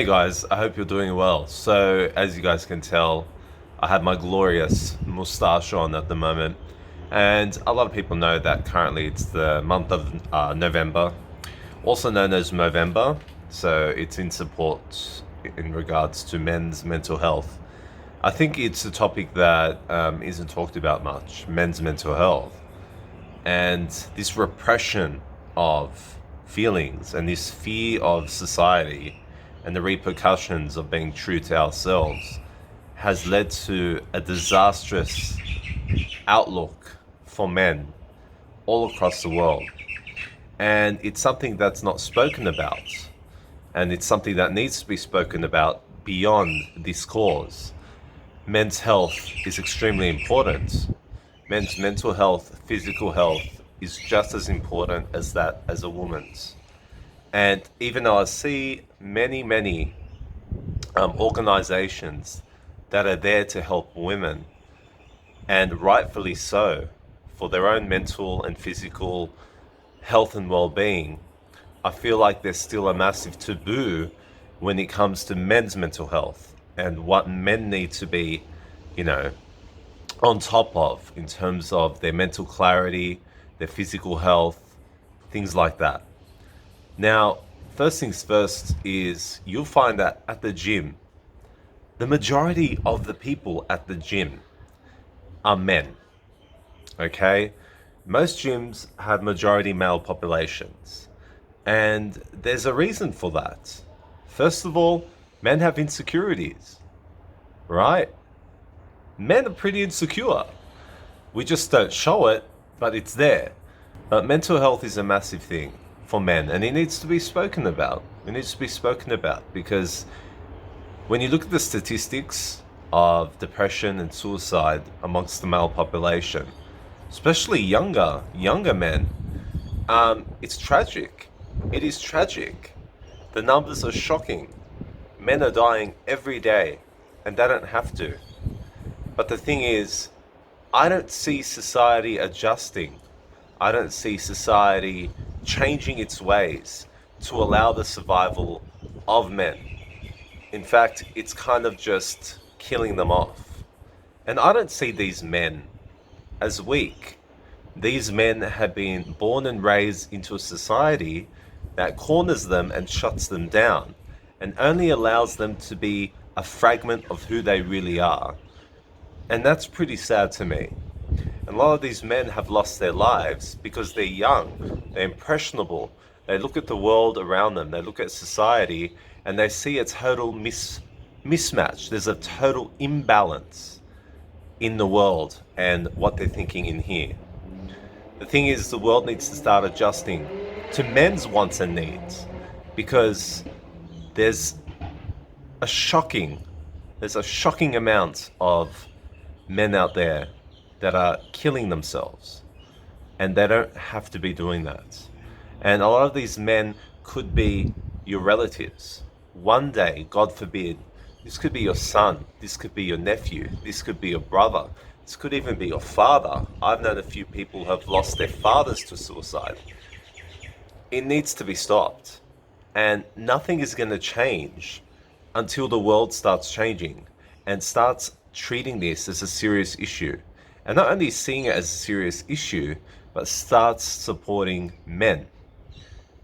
Hey guys, I hope you're doing well. So, as you guys can tell, I have my glorious mustache on at the moment, and a lot of people know that currently it's the month of November, also known as Movember. So, it's in support in regards to men's mental health. I think it's a topic that isn't talked about much, men's mental health, and this repression of feelings and this fear of society and the repercussions of being true to ourselves has led to a disastrous outlook for men all across the world. And it's something that's not spoken about. And it's something that needs to be spoken about beyond this cause. Men's health is extremely important. Men's mental health, physical health is just as important as that as a woman's. And even though I see many organizations that are there to help women, and rightfully so, for their own mental and physical health and well-being, I feel like there's still a massive taboo when it comes to men's mental health and what men need to be, you know, on top of in terms of their mental clarity, their physical health, things like that. Now, first things first is you'll find that at the gym, the majority of the people at the gym are men. Okay? Most gyms have majority male populations. And there's a reason for that. First of all, men have insecurities, right? Men are pretty insecure. We just don't show it, but it's there. But mental health is a massive thing for men, and it needs to be spoken about. It needs to be spoken about because when you look at the statistics of depression and suicide amongst the male population, especially younger men, it's tragic. It is tragic. The numbers are shocking. Men are dying every day, and they don't have to. But the thing is, I don't see society adjusting. I don't see society changing its ways to allow the survival of men. In fact, it's kind of just killing them off. And I don't see these men as weak. These men have been born and raised into a society that corners them and shuts them down and only allows them to be a fragment of who they really are. And that's pretty sad to me. And a lot of these men have lost their lives because they're young, they're impressionable, they look at the world around them, they look at society, and they see a total mismatch. There's a total imbalance in the world and what they're thinking in here. The thing is, the world needs to start adjusting to men's wants and needs because there's a shocking amount of men out there that are killing themselves, and they don't have to be doing that. And a lot of these men could be your relatives. One day, God forbid, this could be your son, this could be your nephew, this could be your brother, this could even be your father. I've known a few people who have lost their fathers to suicide. It needs to be stopped. And nothing is going to change until the world starts changing and starts treating this as a serious issue. And not only seeing it as a serious issue, but starts supporting men.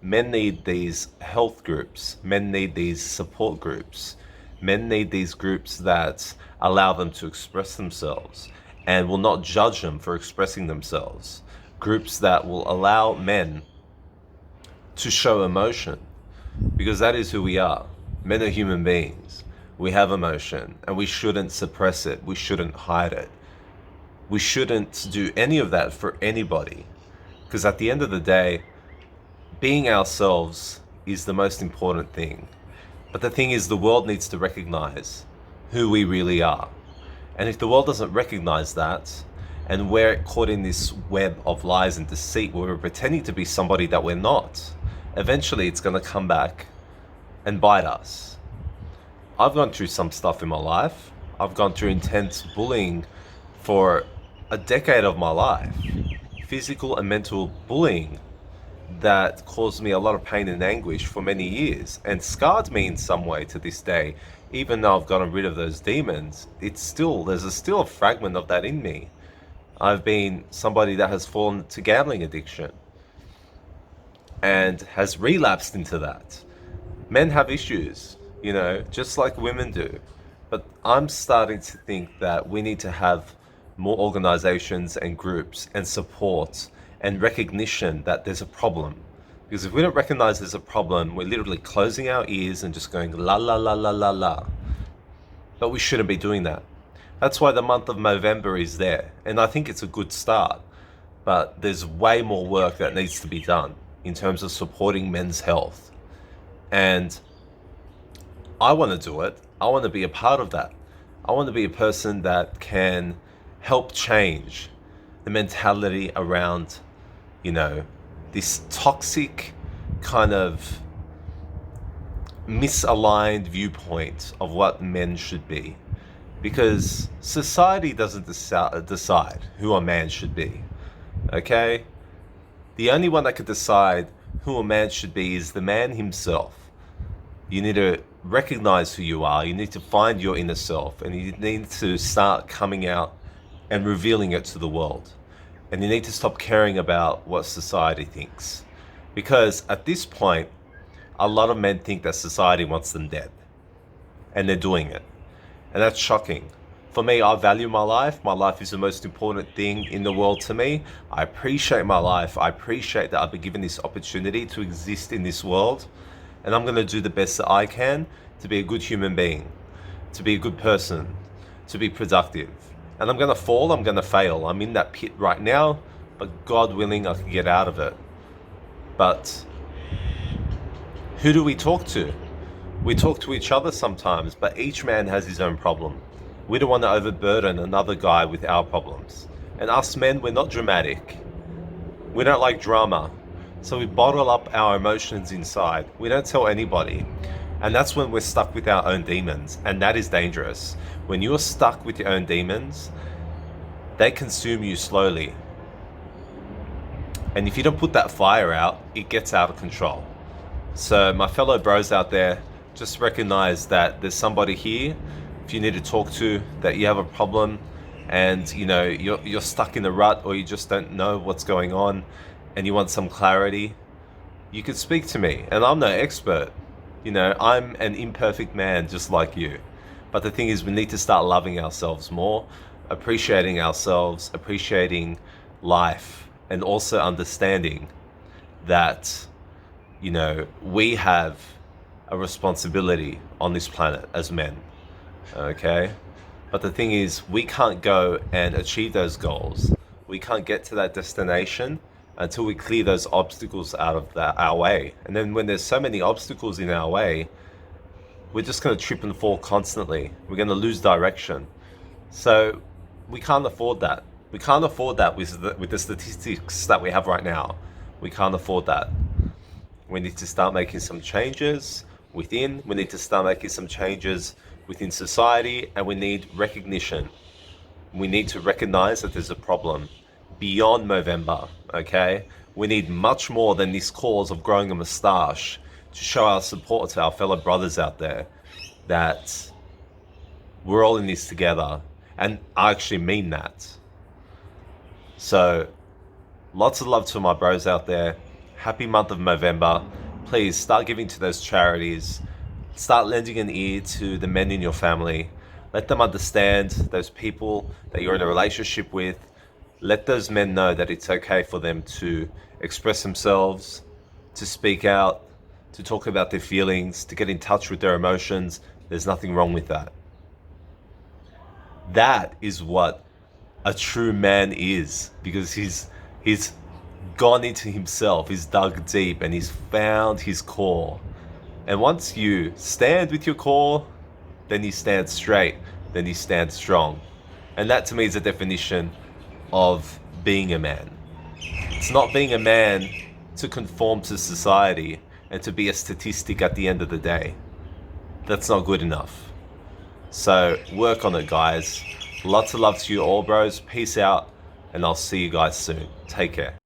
Men need these health groups. Men need these support groups. Men need these groups that allow them to express themselves and will not judge them for expressing themselves. Groups that will allow men to show emotion, because that is who we are. Men are human beings. We have emotion, and we shouldn't suppress it. We shouldn't hide it. We shouldn't do any of that for anybody, because at the end of the day, being ourselves is the most important thing. But the thing is, the world needs to recognize who we really are. And if the world doesn't recognize that, and we're caught in this web of lies and deceit where we're pretending to be somebody that we're not, eventually it's going to come back and bite us. I've gone through some stuff in my life. I've gone through intense bullying for a decade of my life. Physical and mental bullying. that caused me a lot of pain and anguish for many years and scarred me in some way to this day. Even though I've gotten rid of those demons, there's still a fragment of that in me. I've been somebody that has fallen to gambling addiction and has relapsed into that. Men have issues, just like women do. But I'm starting to think that we need to have more organizations and groups and support and recognition that there's a problem. Because if we don't recognize there's a problem, we're literally closing our ears and just going la la la la la la. But we shouldn't be doing that. That's why the month of November is there. And I think it's a good start. But there's way more work that needs to be done in terms of supporting men's health. And I want to do it. I want to be a part of that. I want to be a person that can help change the mentality around, this toxic kind of misaligned viewpoint of what men should be. Because society doesn't decide who a man should be. Okay? The only one that could decide who a man should be is the man himself. You need to recognize who you are. You need to find your inner self, and you need to start coming out and revealing it to the world. And you need to stop caring about what society thinks. Because at this point, a lot of men think that society wants them dead. And they're doing it. And that's shocking. For me, I value my life. My life is the most important thing in the world to me. I appreciate my life. I appreciate that I've been given this opportunity to exist in this world. And I'm going to do the best that I can to be a good human being, to be a good person, to be productive. And I'm going to fall, I'm going to fail. I'm in that pit right now, but God willing, I can get out of it. But who do we talk to? We talk to each other sometimes, but each man has his own problem. We don't want to overburden another guy with our problems. And us men, we're not dramatic. We don't like drama. So we bottle up our emotions inside. We don't tell anybody. And that's when we're stuck with our own demons. And that is dangerous. When you're stuck with your own demons, they consume you slowly. And if you don't put that fire out, it gets out of control. So my fellow bros out there, just recognize that there's somebody here, if you need to talk to, that you have a problem and you're stuck in a rut, or you just don't know what's going on and you want some clarity, you could speak to me. And I'm no expert. I'm an imperfect man just like you. But the thing is, we need to start loving ourselves more, appreciating ourselves, appreciating life, and also understanding that, we have a responsibility on this planet as men. Okay? But the thing is, we can't go and achieve those goals. We can't get to that destination until we clear those obstacles out of our way. And then when there's so many obstacles in our way, we're just going to trip and fall constantly. We're going to lose direction. So we can't afford that. We can't afford that with the statistics that we have right now. We can't afford that. We need to start making some changes within. We need to start making some changes within society, and we need recognition. We need to recognize that there's a problem beyond Movember, okay? We need much more than this cause of growing a moustache to show our support to our fellow brothers out there that we're all in this together. And I actually mean that. So, lots of love to my bros out there. Happy month of Movember. Please start giving to those charities. Start lending an ear to the men in your family. Let them understand those people that you're in a relationship with. Let those men know that it's okay for them to express themselves, to speak out, to talk about their feelings, to get in touch with their emotions. There's nothing wrong with that. That is what a true man is, because he's gone into himself, he's dug deep, and he's found his core. And once you stand with your core, then you stand straight, then you stand strong. And that to me is the definition of being a man. It's not being a man to conform to society and to be a statistic at the end of the day. That's not good enough. So work on it, guys. Lots of love to you all, bros. Peace out, and I'll see you guys soon. Take care.